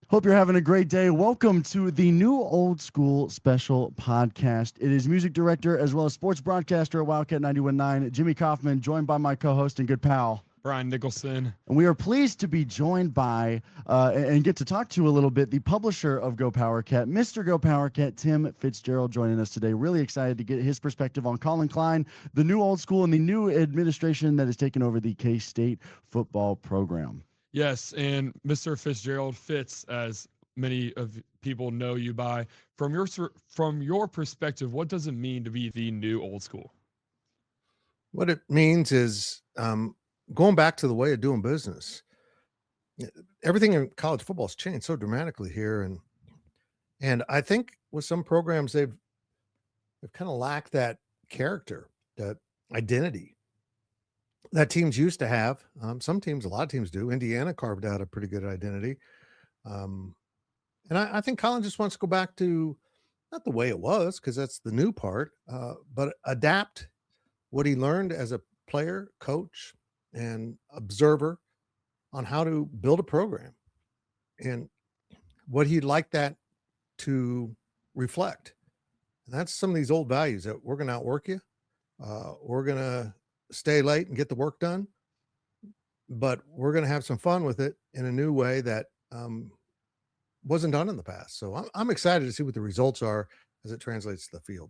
Hope you're having a great day. Welcome to the new old school special podcast. It is music director as well as sports broadcaster at Wildcat 91.9, Jimmy Coffman, joined by my co-host and good pal, Brian Nicholson. and we are pleased to be joined by and get to talk to a little bit the publisher of GoPowercat, Mr. GoPowercat, Tim Fitzgerald, joining us today. Really excited to get his perspective on Collin Klein, the new old school, and the new administration that has taken over the K-State football program. Yes, and Mr. Fitzgerald Fitz, as many of people know you by. From your perspective, what does it mean to be the new old school? What it means is going back to the way of doing business. Everything in college football has changed so dramatically here, and I think with some programs they've kind of lacked that character, that identity that teams used to have. Some teams, a lot of teams do. Indiana carved out a pretty good identity, and I think Collin just wants to go back to not the way it was, because that's the new part, but adapt what he learned as a player, coach, and observer on how to build a program and what he'd like that to reflect. And that's some of these old values that we're going to outwork you. We're going to stay late and get the work done, but we're going to have some fun with it in a new way that wasn't done in the past. So I'm excited to see what the results are as it translates to the field.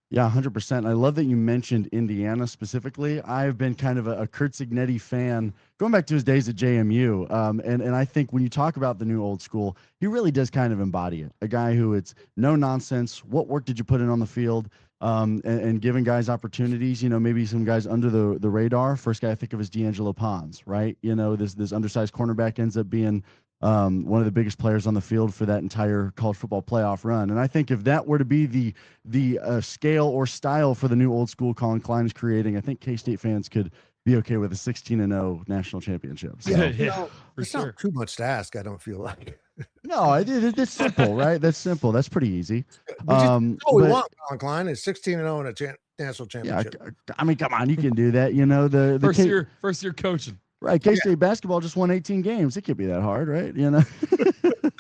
Yeah, 100%. I love that you mentioned Indiana specifically. I've been kind of a Kurt Cignetti fan going back to his days at JMU. And I think when you talk about the new old school, he really does kind of embody it. A guy who it's no nonsense. What work did you put in on the field? And giving guys opportunities, maybe some guys under the radar. First guy I think of is D'Angelo Pons, right? This undersized cornerback ends up being one of the biggest players on the field for that entire college football playoff run. And I think if that were to be the scale or style for the new old school Collin Klein is creating, I think K-State fans could be okay with a 16-0 national championship. So. Yeah, it's not too much to ask, I don't feel like. No, it's simple, right? That's simple. That's pretty easy. We want Collin Klein is 16-0 in a national championship. Yeah, I mean, come on, you can do that. The first year coaching. Right, K-State basketball just won 18 games. It can't be that hard, right?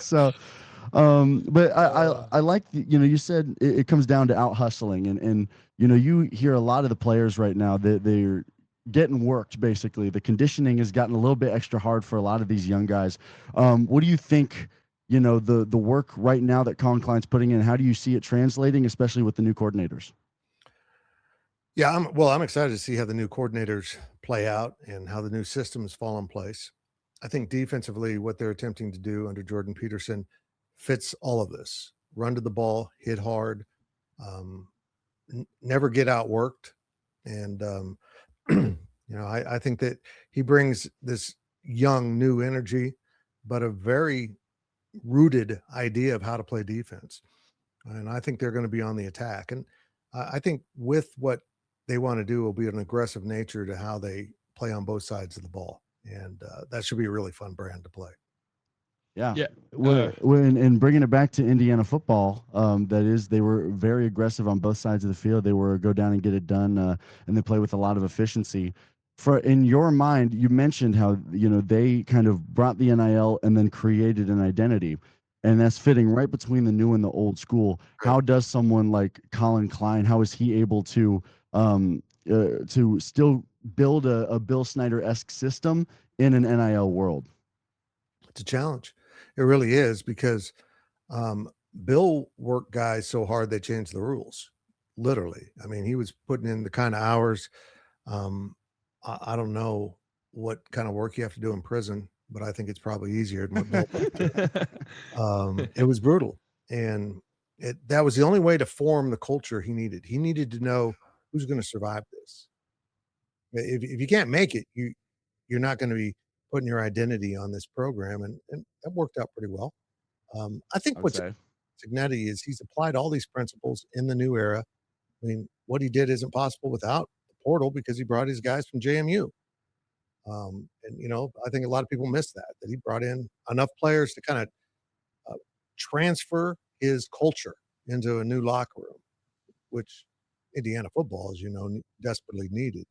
So, but I like you said it comes down to out hustling, and you hear a lot of the players right now that they're getting worked. Basically, the conditioning has gotten a little bit extra hard for a lot of these young guys. What do you think? The work right now that Collin Klein's putting in. How do you see it translating, especially with the new coordinators? Yeah, I'm excited to see how the new coordinators play out and how the new systems fall in place. I think defensively, what they're attempting to do under Jordan Peterson fits all of this. Run to the ball, hit hard, never get outworked. And, I think that he brings this young, new energy, but a very rooted idea of how to play defense. And I think they're going to be on the attack. And I think with what they want to do will be an aggressive nature to how they play on both sides of the ball. And that should be a really fun brand to play. Yeah. And bringing it back to Indiana football, they were very aggressive on both sides of the field. They were go down and get it done, and they play with a lot of efficiency. In your mind, you mentioned how, they kind of brought the NIL and then created an identity. And that's fitting right between the new and the old school. How does someone like Collin Klein, how is he able to still build a Bill Snyder-esque system in an NIL world? It's a challenge. It really is, because Bill worked guys so hard they changed the rules. Literally. I mean, he was putting in the kind of hours. I don't know what kind of work you have to do in prison, but I think it's probably easier than what Bill did. It was brutal. And that was the only way to form the culture he needed. He needed to know who's going to survive this. If you can't make it, you're not going to be putting your identity on this program. And that worked out pretty well. I think what's Cignetti is he's applied all these principles in the new era. I mean, what he did isn't possible without the portal, because he brought his guys from JMU. And, I think a lot of people miss that he brought in enough players to kind of transfer his culture into a new locker room, which Indiana football, as you know, desperately needed.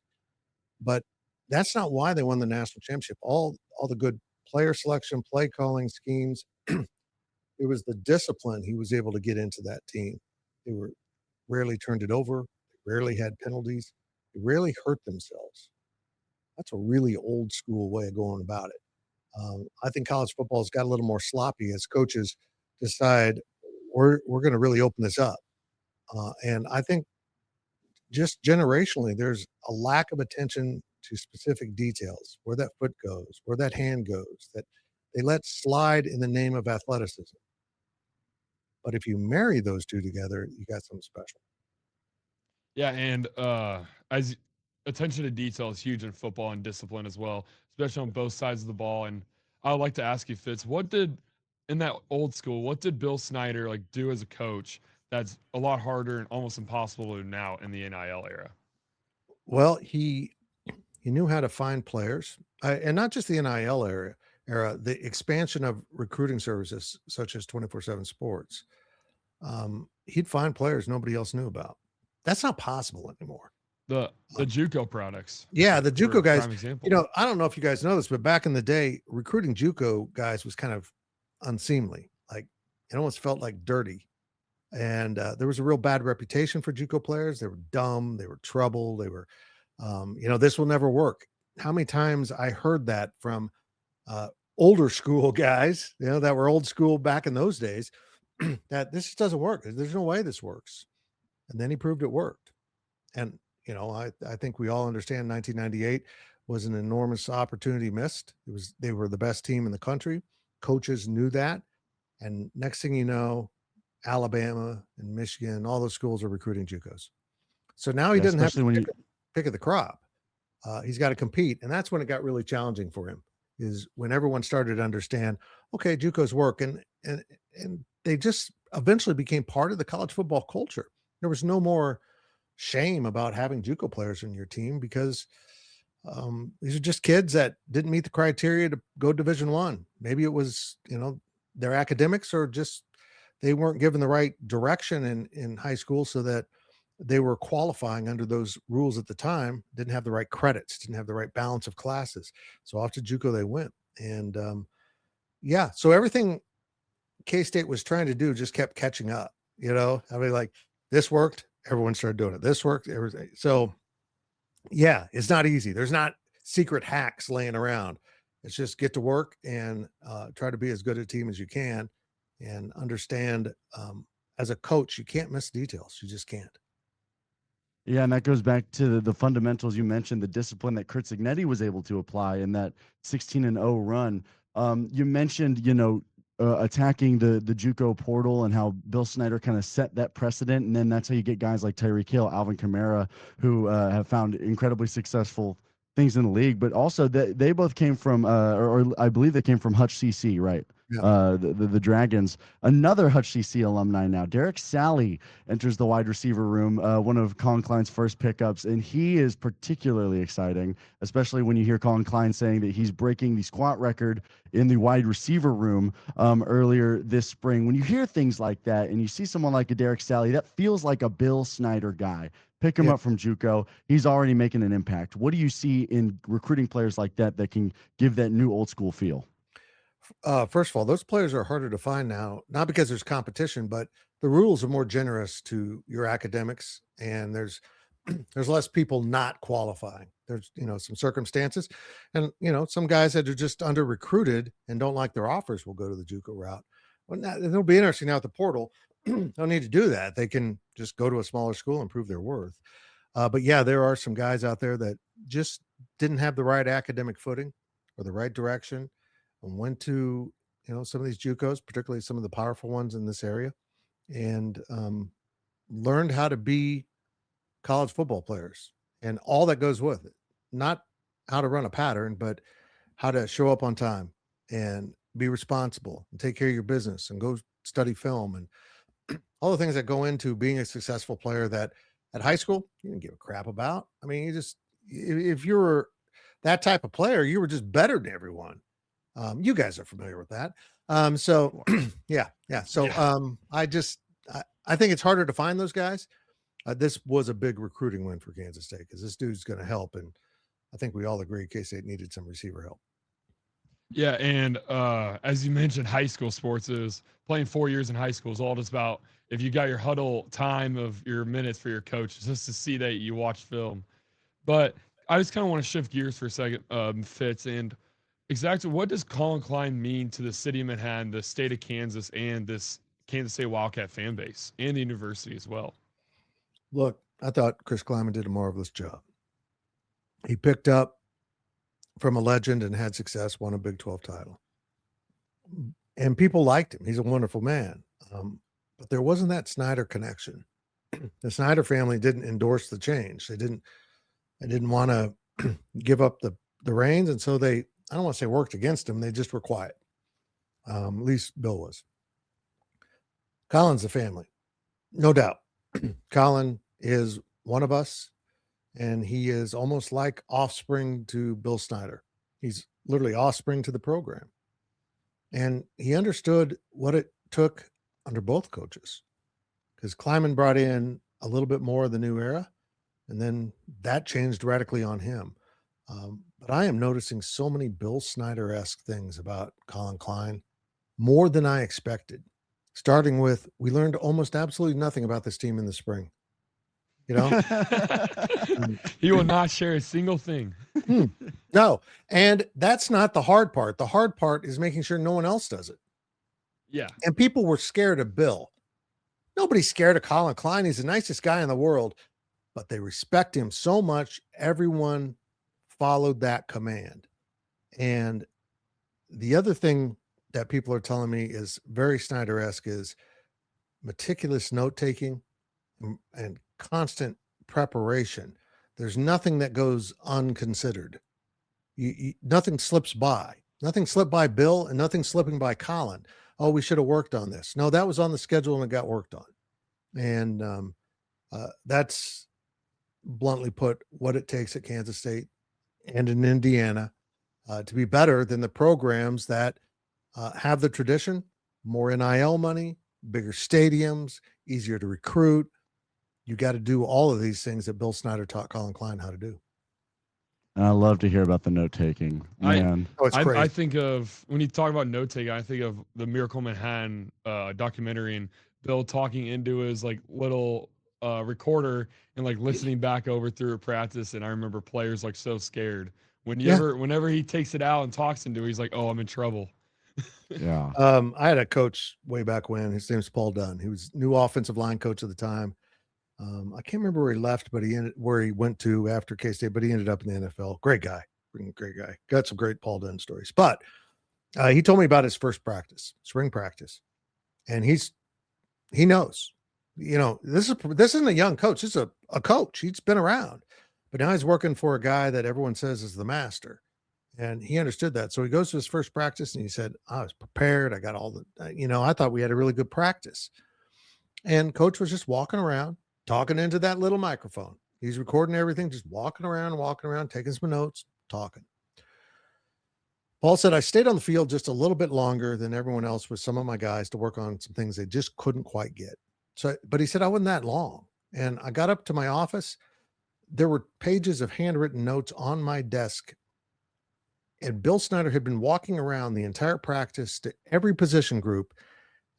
But that's not why they won the national championship. All the good player selection, play calling schemes. It was the discipline he was able to get into that team. They were rarely turned it over. They rarely had penalties. They rarely hurt themselves. That's a really old school way of going about it. I think college football's got a little more sloppy as coaches decide we're going to really open this up. And I think just generationally, there's a lack of attention to specific details, where that foot goes, where that hand goes, that they let slide in the name of athleticism. But if you marry those two together, you got something special. Yeah, and as attention to detail is huge in football and discipline as well, especially on both sides of the ball. And I would like to ask you, Fitz, what did in that old school, what did Bill Snyder like do as a coach that's a lot harder and almost impossible to do now in the NIL era? Well, he knew how to find players, and not just the NIL era, the expansion of recruiting services such as 24/7 Sports. He'd find players nobody else knew about. That's not possible anymore. The JUCO products. Yeah, the for JUCO guys. prime example. You know, I don't know if you guys know this, but back in the day, recruiting JUCO guys was kind of unseemly. Like it almost felt like dirty. And there was a real bad reputation for JUCO players. They were dumb. They were trouble. They were, this will never work. How many times I heard that from older school guys, that were old school back in those days, that this just doesn't work. There's no way this works. And then he proved it worked. And, I think we all understand 1998 was an enormous opportunity missed. They were the best team in the country. Coaches knew that. And next thing you know, Alabama and Michigan, all those schools are recruiting JUCOs. So now he doesn't have to pick of the crop. He's got to compete. And that's when it got really challenging for him, is when everyone started to understand, okay, JUCOs work. And they just eventually became part of the college football culture. There was no more shame about having JUCO players in your team because these are just kids that didn't meet the criteria to go Division I. Maybe it was, their academics, or just they weren't given the right direction in high school so that they were qualifying under those rules at the time, didn't have the right credits, didn't have the right balance of classes. So off to JUCO they went. And so everything K-State was trying to do just kept catching up. Like this worked, everyone started doing it. This worked, everything. So it's not easy. There's not secret hacks laying around. It's just get to work and try to be as good a team as you can, and understand as a coach, you can't miss details. You just can't. Yeah, and that goes back to the fundamentals you mentioned, the discipline that Kurt Cignetti was able to apply in that 16-0 run. You mentioned, attacking the JUCO portal and how Bill Snyder kind of set that precedent, and then that's how you get guys like Tyreek Hill, Alvin Kamara, who have found incredibly successful things in the league. But also they both came from, or I believe they came from Hutch CC, right? Yeah. The Dragons. Another Hutch CC alumni now, Derek Sally, enters the wide receiver room, one of Collin Klein's first pickups, and he is particularly exciting, especially when you hear Collin Klein saying that he's breaking the squat record in the wide receiver room earlier this spring. When you hear things like that and you see someone like a Derek Sally, that feels like a Bill Snyder guy. Pick him up from JUCO. He's already making an impact. What do you see in recruiting players like that can give that new old school feel? First of all, those players are harder to find now, not because there's competition, but the rules are more generous to your academics, and there's less people not qualifying. There's, some circumstances, and, some guys that are just under recruited and don't like their offers will go to the JUCO route. Well, now, it'll be interesting now at the portal. Don't need to do that. They can just go to a smaller school and prove their worth. But yeah, there are some guys out there that just didn't have the right academic footing or the right direction, and went to, some of these JUCOs, particularly some of the powerful ones in this area, and learned how to be college football players and all that goes with it. Not how to run a pattern, but how to show up on time and be responsible and take care of your business and go study film and all the things that go into being a successful player that at high school you didn't give a crap about. I mean, if you were that type of player, you were just better than everyone. You guys are familiar with that. So yeah. So I think it's harder to find those guys. This was a big recruiting win for Kansas State because this dude's going to help, and I think we all agree K-State needed some receiver help. Yeah, and as you mentioned, high school sports is playing 4 years in high school is all just about if you got your huddle time of your minutes for your coach, just to see that you watch film. But I just kind of want to shift gears for a second, Fitz, and exactly what does Collin Klein mean to the city of Manhattan, the state of Kansas, and this Kansas State Wildcat fan base, and the university as well? Look, I thought Chris Kleiman did a marvelous job. He picked up from a legend and had success, won a Big 12 title. And people liked him. He's a wonderful man. But there wasn't that Snyder connection. The Snyder family didn't endorse the change. They didn't want to give up the reins. And so they, I don't want to say worked against him. They just were quiet. At least Bill was. Collin's the family. No doubt. Collin is one of us, and he is almost like offspring to Bill Snyder. He's literally offspring to the program. And he understood what it took under both coaches, because Kleiman brought in a little bit more of the new era, and then that changed radically on him. But I am noticing so many Bill Snyder-esque things about Collin Klein, more than I expected. Starting with, we learned almost absolutely nothing about this team in the spring. You know, He will not share a single thing. No, and that's not the hard part. The hard part is making sure no one else does it. Yeah. And people were scared of Bill. Nobody's scared of Collin Klein. He's the nicest guy in the world, but they respect him so much. Everyone followed that command. And the other thing that people are telling me is very Snyder-esque is meticulous note-taking and constant preparation. There's nothing that goes unconsidered. Nothing slips by. Nothing slipped by Bill, and nothing slipping by Collin. Oh, we should have worked on this. No, that was on the schedule and it got worked on. And that's bluntly put what it takes at Kansas State and in Indiana to be better than the programs that have the tradition, more NIL money, bigger stadiums, easier to recruit. You got to do all of these things that Bill Snyder taught Collin Klein how to do. I love to hear about the note taking, man. It's crazy. I think of, when you talk about note taking, I think of the Miracle Manhattan documentary and Bill talking into his like little recorder and like listening back over through a practice. And I remember players like so scared whenever he takes it out and talks into it, he's like, "Oh, I'm in trouble." Yeah. I had a coach way back when. His name's Paul Dunn. He was new offensive line coach at the time. I can't remember where he left, but where he went to after K-State, but he ended up in the NFL. Great guy. Got some great Paul Dunn stories. But he told me about his first practice, spring practice. And he knows, you know, this isn't a young coach. This is a coach. He's been around. But now he's working for a guy that everyone says is the master. And he understood that. So he goes to his first practice and he said, I was prepared. I got all the, I thought we had a really good practice. And coach was just walking around, talking into that little microphone. He's recording everything, just walking around, taking some notes, talking. Paul said, I stayed on the field just a little bit longer than everyone else with some of my guys to work on some things they just couldn't quite get. So, but he said, I wasn't that long. And I got up to my office. There were pages of handwritten notes on my desk. And Bill Snyder had been walking around the entire practice to every position group.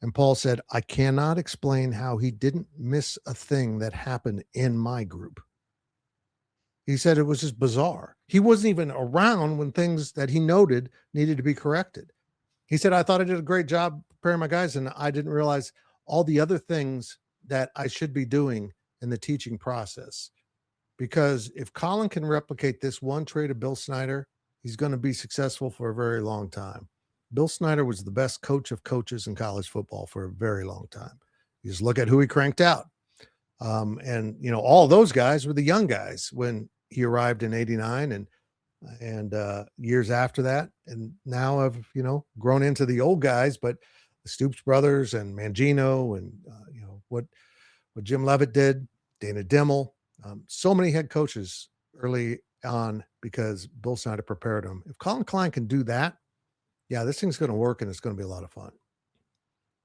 And Paul said, I cannot explain how he didn't miss a thing that happened in my group. He said it was just bizarre. He wasn't even around when things that he noted needed to be corrected. He said, I thought I did a great job preparing my guys, and I didn't realize all the other things that I should be doing in the teaching process. Because if Collin can replicate this one trait of Bill Snyder, he's going to be successful for a very long time. Bill Snyder was the best coach of coaches in college football for a very long time. You just look at who he cranked out. And, all those guys were the young guys when he arrived in 89 and years after that. And now I've, grown into the old guys, but the Stoops brothers and Mangino and, what Jim Levitt did, Dana Dimmel, so many head coaches early on because Bill Snyder prepared them. If Collin Klein can do that, yeah, this thing's going to work and it's going to be a lot of fun.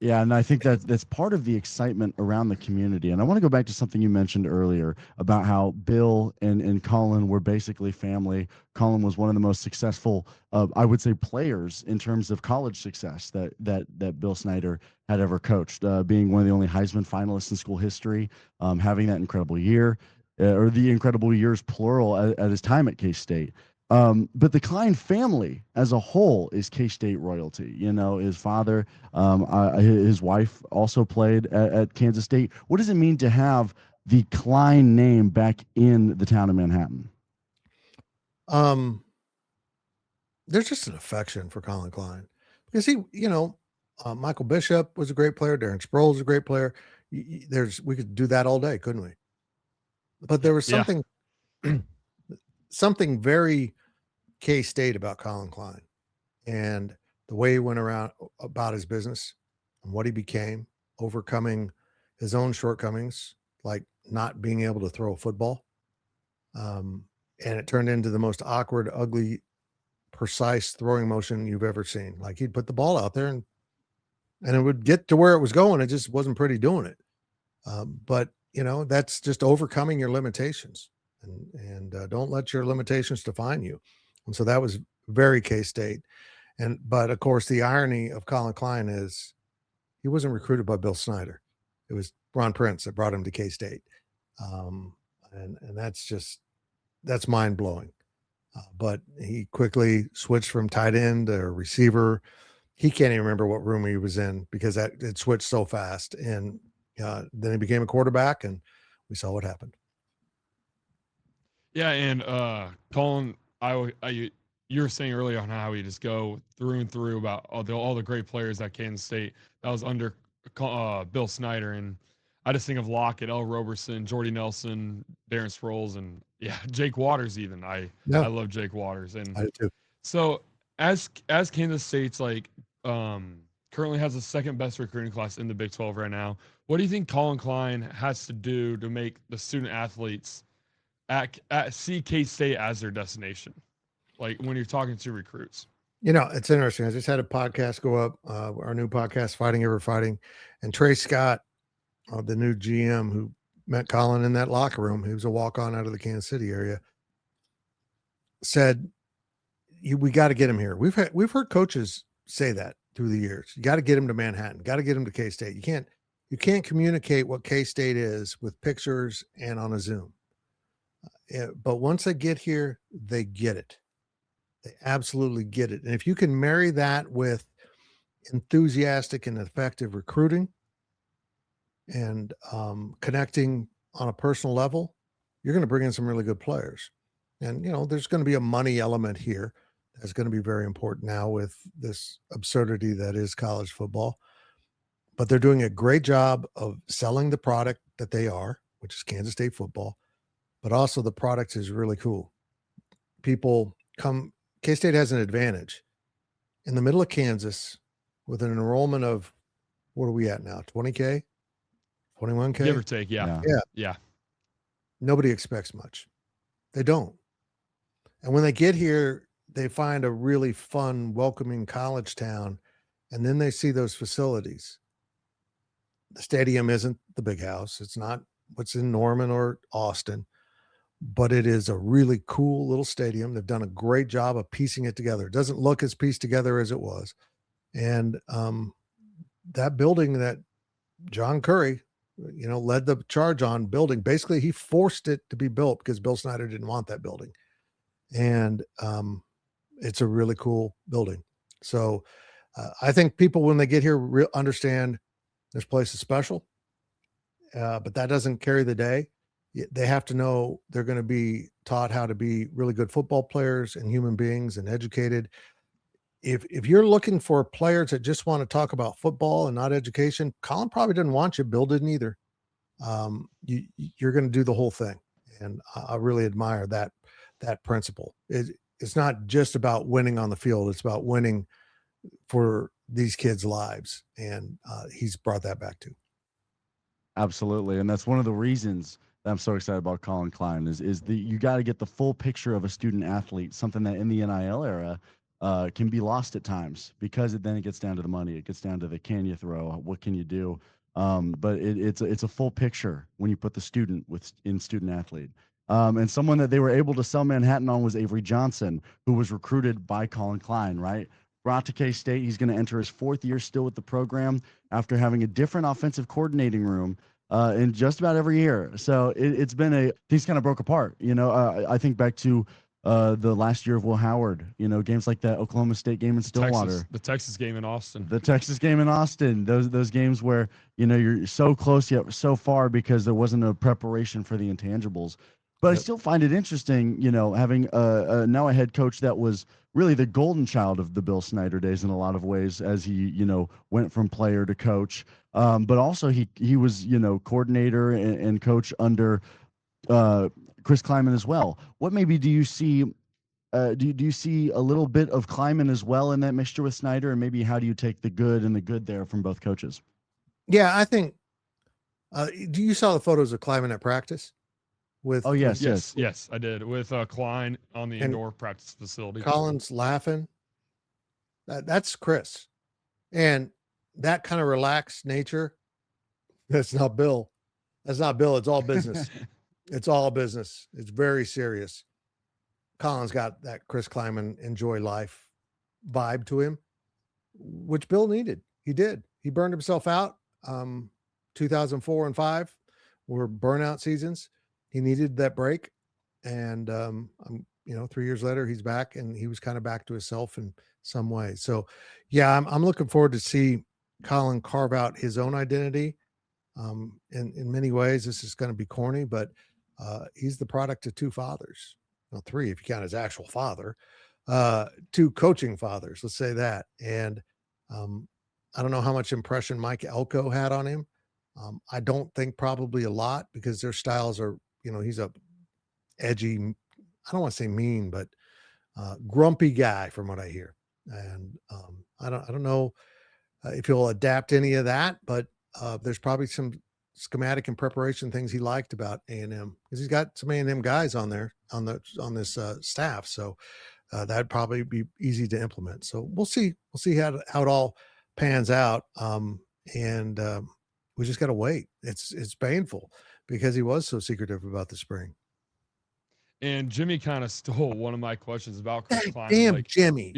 Yeah, and I think that's part of the excitement around the community. And I want to go back to something you mentioned earlier about how Bill and Colin were basically family. Colin was one of the most successful, I would say, players in terms of college success that Bill Snyder had ever coached, being one of the only Heisman finalists in school history, having that incredible year, or the incredible years plural at his time at K State. But the Klein family as a whole is K State royalty. You know, his father, his wife also played at Kansas State. What does it mean to have the Klein name back in the town of Manhattan? Um, there's just an affection for Collin Klein because Michael Bishop was a great player. Darren Sproles was a great player. We could do that all day, couldn't we? But there was Yeah. something very K-State about Collin Klein and the way he went around about his business and what he became, overcoming his own shortcomings, like not being able to throw a football. And it turned into the most awkward, ugly, precise throwing motion you've ever seen. Like he'd put the ball out there and it would get to where it was going. It just wasn't pretty doing it. But that's just overcoming your limitations and don't let your limitations define you. And so that was very K-State. But of course, the irony of Collin Klein is he wasn't recruited by Bill Snyder. It was Ron Prince that brought him to K-State. And that's mind blowing. But he quickly switched from tight end to receiver. He can't even remember what room he was in because it switched so fast. And then he became a quarterback, and we saw what happened. Yeah, and Colin, you were saying earlier on how we just go through and through about all the great players at Kansas State that was under Bill Snyder, and I just think of Lockett, L. Roberson, Jordy Nelson, Darren Sproles, and Jake Waters. Even I love Jake Waters, and I do too. So as Kansas State's currently has the second best recruiting class in the Big 12 right now, what do you think Collin Klein has to do to make the student athletes see K-State as their destination? Like when you're talking to recruits. It's interesting. I just had a podcast go up, our new podcast, Fighting Ever Fighting, and Trey Scott, the new GM who met Colin in that locker room, he was a walk-on out of the Kansas City area, said, we got to get him here. We've heard coaches say that through the years. You got to get him to Manhattan, got to get him to K-State. You can't communicate what K-State is with pictures and on a Zoom. But once they get here, they get it. They absolutely get it. And if you can marry that with enthusiastic and effective recruiting and connecting on a personal level, you're going to bring in some really good players. And, there's going to be a money element here that's going to be very important now with this absurdity that is college football. But they're doing a great job of selling the product that they are, which is Kansas State football. But also the product is really cool. People come, K-State has an advantage. In the middle of Kansas, with an enrollment of, what are we at now, 20K? 21K? Give or take, yeah. Nobody expects much. They don't. And when they get here, they find a really fun, welcoming college town, and then they see those facilities. The stadium isn't the big house. It's not what's in Norman or Austin, but it is a really cool little stadium. They've done a great job of piecing it together. It doesn't look as pieced together as it was. And that building that John Curry, led the charge on building, basically he forced it to be built because Bill Snyder didn't want that building. And it's a really cool building. So I think people, when they get here, understand this place is special, but that doesn't carry the day. They have to know they're going to be taught how to be really good football players and human beings and educated. If you're looking for players that just want to talk about football and not education, Colin probably didn't want you. Bill didn't either. You're going to do the whole thing. And I really admire that principle. It's not just about winning on the field. It's about winning for these kids' lives. And he's brought that back too. Absolutely. And that's one of the reasons that I'm so excited about Collin Klein is you got to get the full picture of a student athlete, something that in the NIL era, can be lost at times because then it gets down to the money. It gets down to the can you throw, what can you do. But it's a full picture when you put the student in student athlete. And someone that they were able to sell Manhattan on was Avery Johnson, who was recruited by Collin Klein, right? Brought to K-State. He's going to enter his 4th year still with the program after having a different offensive coordinating room in just about every year. So it's been things kind of broke apart. I think back to the last year of Will Howard, games like that Oklahoma State game in Stillwater, the Texas game in Austin, those games where, you're so close yet so far because there wasn't a preparation for the intangibles. But I still find it interesting, having now a head coach that was really the golden child of the Bill Snyder days in a lot of ways, as he, went from player to coach. But also he was, coordinator and coach under Chris Kleiman as well. What maybe do you see? Do you see a little bit of Kleiman as well in that mixture with Snyder, and maybe how do you take the good and the good there from both coaches? Yeah, I think. Do you saw the photos of Kleiman at practice? Yes, I did, with Klein on the indoor practice facility. Collin's laughing. That's Chris, and that kind of relaxed nature. That's not Bill. It's all business. It's all business. It's very serious. Collin's got that Chris Kleiman enjoy life vibe to him, which Bill needed. He did. He burned himself out. 2004 and 5 were burnout seasons. He needed that break. And, 3 years later, he's back, and he was kind of back to himself in some way. So, yeah, I'm looking forward to see Collin carve out his own identity. In many ways, this is going to be corny, but he's the product of 2 fathers. Well, 3 if you count his actual father, 2 coaching fathers, let's say that. And I don't know how much impression Mike Elko had on him. I don't think probably a lot, because their styles are, he's a edgy, I don't want to say mean, but grumpy guy from what I hear. And I don't know if he'll adapt any of that, but there's probably some schematic and preparation things he liked about A&M, because he's got some A&M guys on there on this staff. So that'd probably be easy to implement. So we'll see how it all pans out. And we just got to wait. It's painful because he was so secretive about the spring. And Jimmy kind of stole one of my questions about Chris Klein. Damn, Jimmy.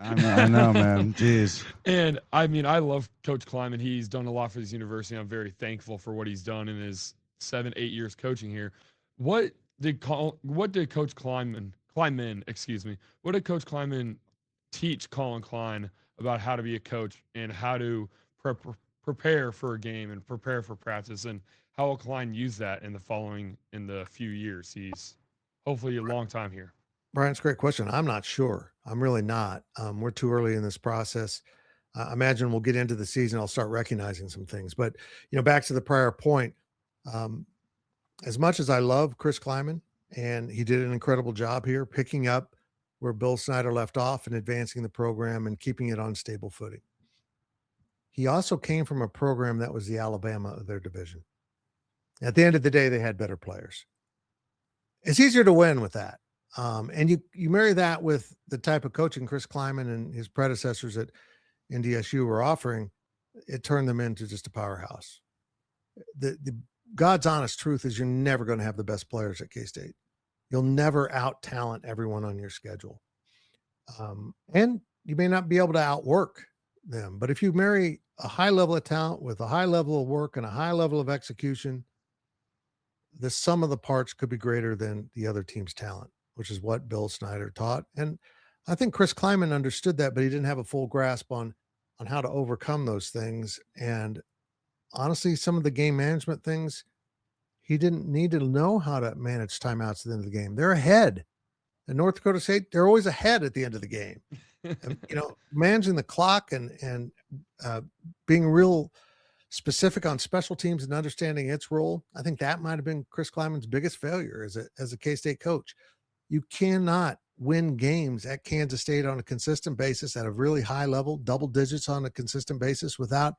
I know, man. Jeez. And I mean, I love Coach Kleiman. He's done a lot for this university. I'm very thankful for what he's done in his 7-8 years coaching here. What did Coach Kleiman, what did Coach Kleiman teach Collin Klein about how to be a coach and how to prepare for a game and prepare for practice, and how will Klein use that in the few years? He's hopefully a long time here. Brian, it's a great question. I'm not sure. I'm really not. We're too early in this process. I imagine we'll get into the season, I'll start recognizing some things. But, back to the prior point, as much as I love Chris Kleiman, and he did an incredible job here picking up where Bill Snyder left off and advancing the program and keeping it on stable footing, he also came from a program that was the Alabama of their division. At the end of the day, they had better players. It's easier to win with that. And you marry that with the type of coaching Chris Kleiman and his predecessors at NDSU were offering, it turned them into just a powerhouse. The God's honest truth is you're never going to have the best players at K-State. You'll never out-talent everyone on your schedule. And you may not be able to outwork them. But if you marry a high level of talent with a high level of work and a high level of execution, the sum of the parts could be greater than the other team's talent, which is what Bill Snyder taught. And I think Chris Kleiman understood that, but he didn't have a full grasp on how to overcome those things. And honestly, some of the game management things, he didn't need to know how to manage timeouts at the end of the game. They're ahead. In North Dakota State, they're always ahead at the end of the game. And, managing the clock and being real specific on special teams and understanding its role, I think that might have been Chris Kleiman's biggest failure as a K-State coach. You cannot win games at Kansas State on a consistent basis at a really high level, double digits on a consistent basis, without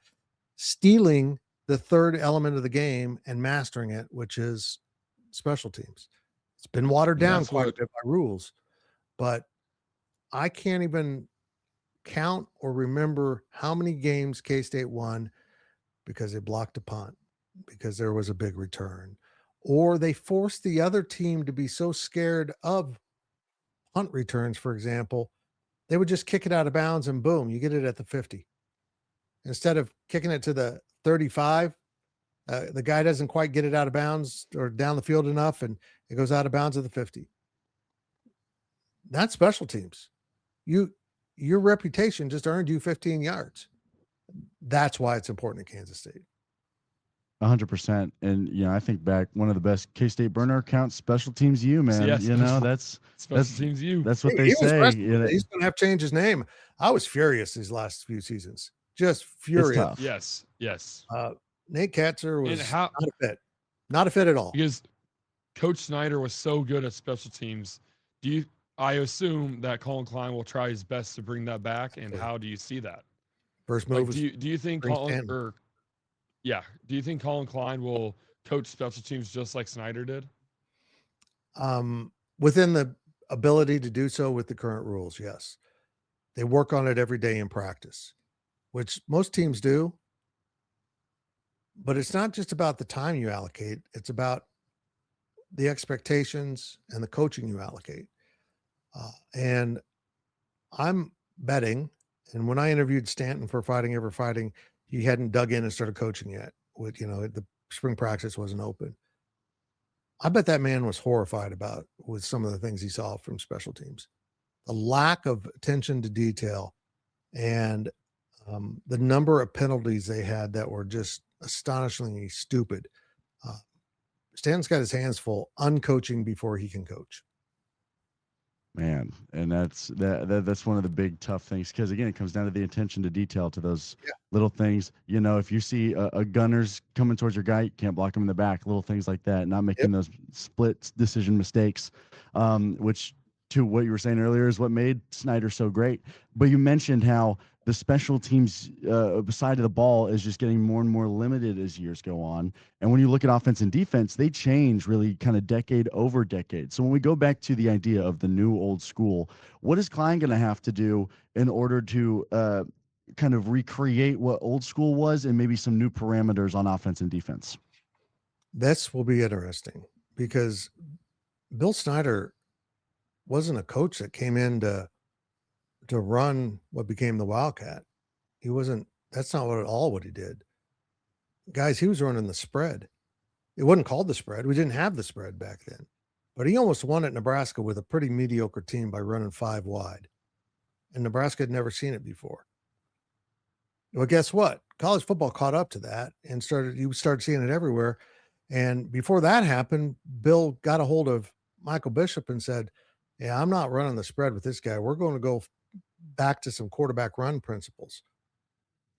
stealing the third element of the game and mastering it, which is special teams. It's been watered down quite a bit by rules, but I can't even count or remember how many games K-State won because they blocked a punt, because there was a big return, or they forced the other team to be so scared of punt returns, for example, they would just kick it out of bounds and boom, you get it at the 50. Instead of kicking it to the 35, the guy doesn't quite get it out of bounds or down the field enough, and it goes out of bounds at the 50. That's special teams. Your reputation just earned you 15 yards. That's why it's important at Kansas State. 100%. And, I think back, one of the best K-State burner accounts, special teams man. Yes, That's special teams you. That's what they He was say. freshman. He's going to have to change his name. I was furious these last few seasons. Just furious. It's tough. Yes. Nate Katzer was And not a fit. Not a fit at all. Because Coach Snyder was so good at special teams. I assume that Collin Klein will try his best to bring that back, and how do you see that? First move. Do you think Collin Klein will coach special teams just like Snyder did? Within the ability to do so with the current rules, yes. They work on it every day in practice, which most teams do. But it's not just about the time you allocate. It's about the expectations and the coaching you allocate. And I'm betting, and when I interviewed Stanton for Fighting Ever Fighting, he hadn't dug in and started coaching yet. The spring practice wasn't open. I bet that man was horrified with some of the things he saw from special teams. The lack of attention to detail and the number of penalties they had that were just astonishingly stupid. Stanton's got his hands full uncoaching before he can coach. Man, and that's one of the big tough things, because again, it comes down to the attention to detail, to those little things. If you see a gunner's coming towards your guy, you can't block him in the back. Little things like that, not making those split decision mistakes, which, to what you were saying earlier, is what made Snyder so great. But you mentioned how the special teams side of the ball is just getting more and more limited as years go on. And when you look at offense and defense, they change really kind of decade over decade. So when we go back to the idea of the new old school, what is Klein going to have to do in order to kind of recreate what old school was, and maybe some new parameters on offense and defense? This will be interesting, because Bill Snyder wasn't a coach that came in to run what became the Wildcat. That's not what he did. Guys, he was running the spread. It wasn't called the spread. We didn't have the spread back then. But he almost won at Nebraska with a pretty mediocre team by running 5 wide. And Nebraska had never seen it before. Well, guess what? College football caught up to that and you started seeing it everywhere. And before that happened, Bill got a hold of Michael Bishop and said, "Yeah, I'm not running the spread with this guy. We're going to go back to some quarterback run principles."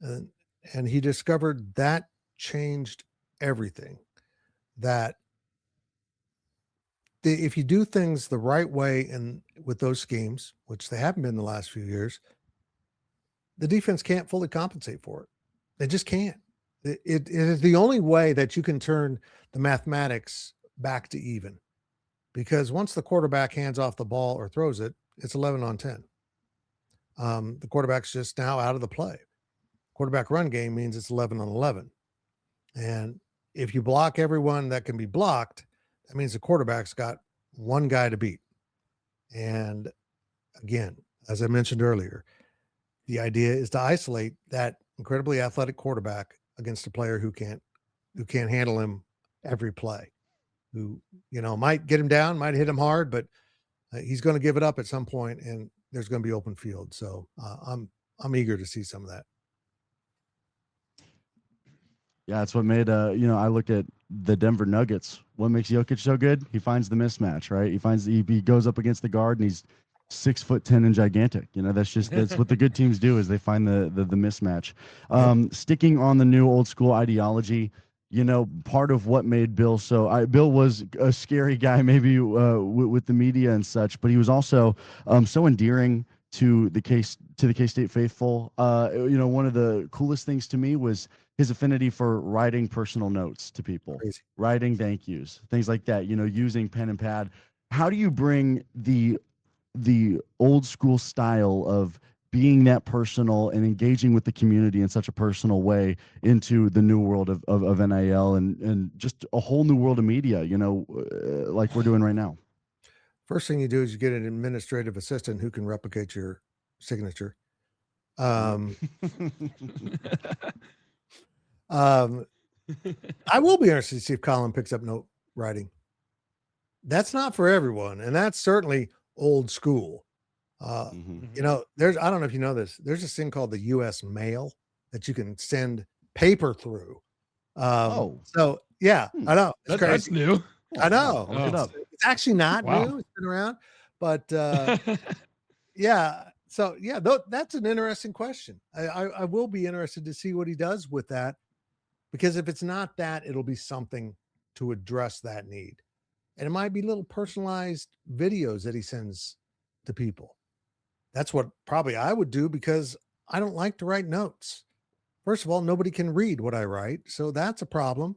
And he discovered that changed everything. That if you do things the right way and with those schemes, which they haven't been the last few years, the defense can't fully compensate for it. They just can't. It is the only way that you can turn the mathematics back to even, because once the quarterback hands off the ball or throws it, it's 11 on 10. The quarterback's just now out of the play. Quarterback run game means it's 11 on 11. And if you block everyone that can be blocked, that means the quarterback's got one guy to beat. And again, as I mentioned earlier, the idea is to isolate that incredibly athletic quarterback against a player who can't handle him every play, who, might get him down, might hit him hard, but he's going to give it up at some point, and there's going to be open field. So I'm eager to see some of that. Yeah, it's what made I look at the Denver Nuggets. What makes Jokic so good? He finds the mismatch, right? He goes up against the guard, and he's 6'10" and gigantic. That's what the good teams do, is they find the mismatch. Sticking on the new old school ideology, part of what made Bill Bill was a scary guy, maybe with the media and such, but he was also so endearing to the K-State faithful. One of the coolest things to me was his affinity for writing personal notes to people. Crazy. Writing thank yous, things like that, using pen and pad. How do you bring the the old school style of being that personal and engaging with the community in such a personal way into the new world of NIL and just a whole new world of media, like we're doing right now. First thing you do is you get an administrative assistant who can replicate your signature. I will be interested to see if Collin picks up note writing. That's not for everyone, and that's certainly old school. I don't know if you know this. There's this thing called the U.S. mail that you can send paper through. So yeah, I know it's crazy. That's new. I know. Look it up. It's actually not Wow. new. It's been around, but yeah. So yeah, that's an interesting question. I will be interested to see what he does with that, because if it's not that, it'll be something to address that need, and it might be little personalized videos that he sends to people. That's what probably I would do, because I don't like to write notes. First of all, nobody can read what I write, so that's a problem.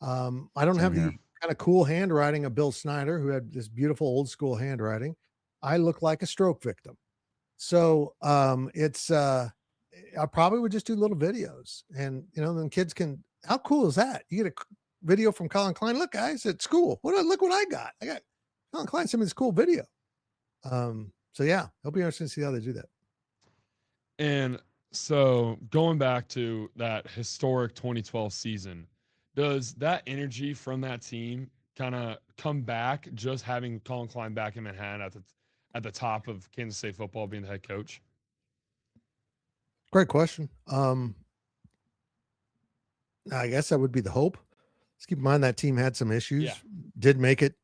I don't have the kind of cool handwriting of Bill Snyder, who had this beautiful old school handwriting. I look like a stroke victim. So I probably would just do little videos, and then kids can. How cool is that? You get a video from Collin Klein. Look, guys, at school. Look what I got. I got Collin Klein sent me this cool video. So yeah, it'll be interesting to see how they do that. And so going back to that historic 2012 season, does that energy from that team kind of come back just having Collin Klein back in Manhattan at the top of Kansas State football, being the head coach? Great question. I guess that would be the hope. Let's keep in mind that team had some issues. Yeah. Did make it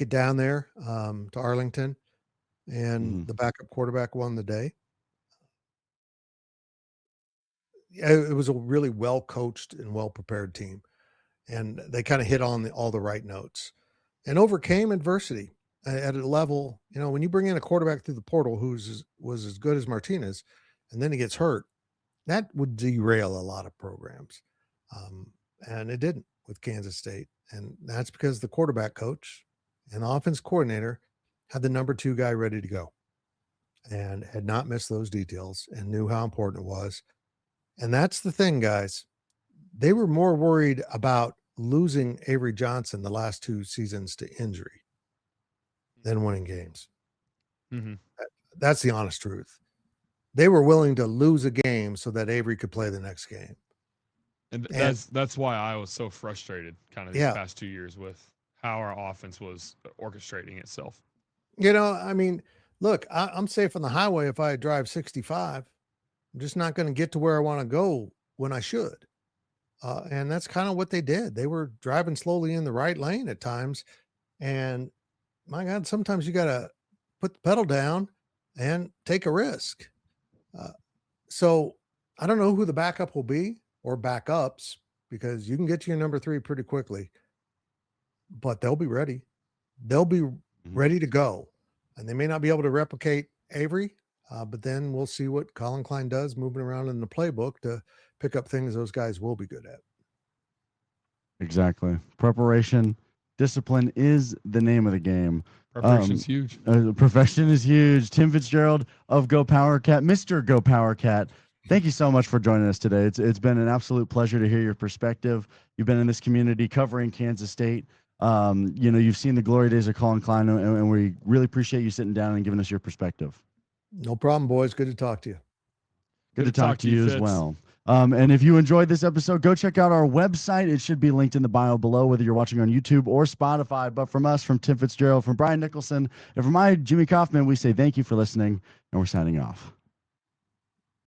down there to Arlington, and the backup quarterback won the day. It was a really well coached and well prepared team, and they kind of hit on all the right notes and overcame adversity at a level. When you bring in a quarterback through the portal was as good as Martinez, and then he gets hurt, that would derail a lot of programs, and it didn't with Kansas State. And that's because the quarterback coach and the offense coordinator had the number 2 guy ready to go and had not missed those details and knew how important it was. And that's the thing, guys. They were more worried about losing Avery Johnson the last 2 seasons to injury than winning games. That's the honest truth. They were willing to lose a game so that Avery could play the next game. And that's why I was so frustrated kind of these past 2 years with how our offense was orchestrating itself. Look, I'm safe on the highway if I drive 65. I'm just not going to get to where I want to go when I should. And that's kind of what they did. They were driving slowly in the right lane at times. And my God, sometimes you got to put the pedal down and take a risk. So I don't know who the backup will be or backups, because you can get to your number 3 pretty quickly, but they'll be ready. They'll be ready to go. And they may not be able to replicate Avery, but then we'll see what Collin Klein does moving around in the playbook to pick up things those guys will be good at. Exactly. Preparation, discipline is the name of the game. Preparation is huge. Profession is huge. Tim Fitzgerald of GoPowercat, Mr. GoPowercat, thank you so much for joining us today. It's been an absolute pleasure to hear your perspective. You've been in this community covering Kansas State. You've seen the glory days of Collin Klein, and we really appreciate you sitting down and giving us your perspective. No problem, boys. Good to talk to you. Good to talk to you as well. And if you enjoyed this episode, go check out our website. It should be linked in the bio below, whether you're watching on YouTube or Spotify. But from us, from Tim Fitzgerald, from Brian Nicholson, and from Jimmy Coffman, we say thank you for listening, and we're signing off.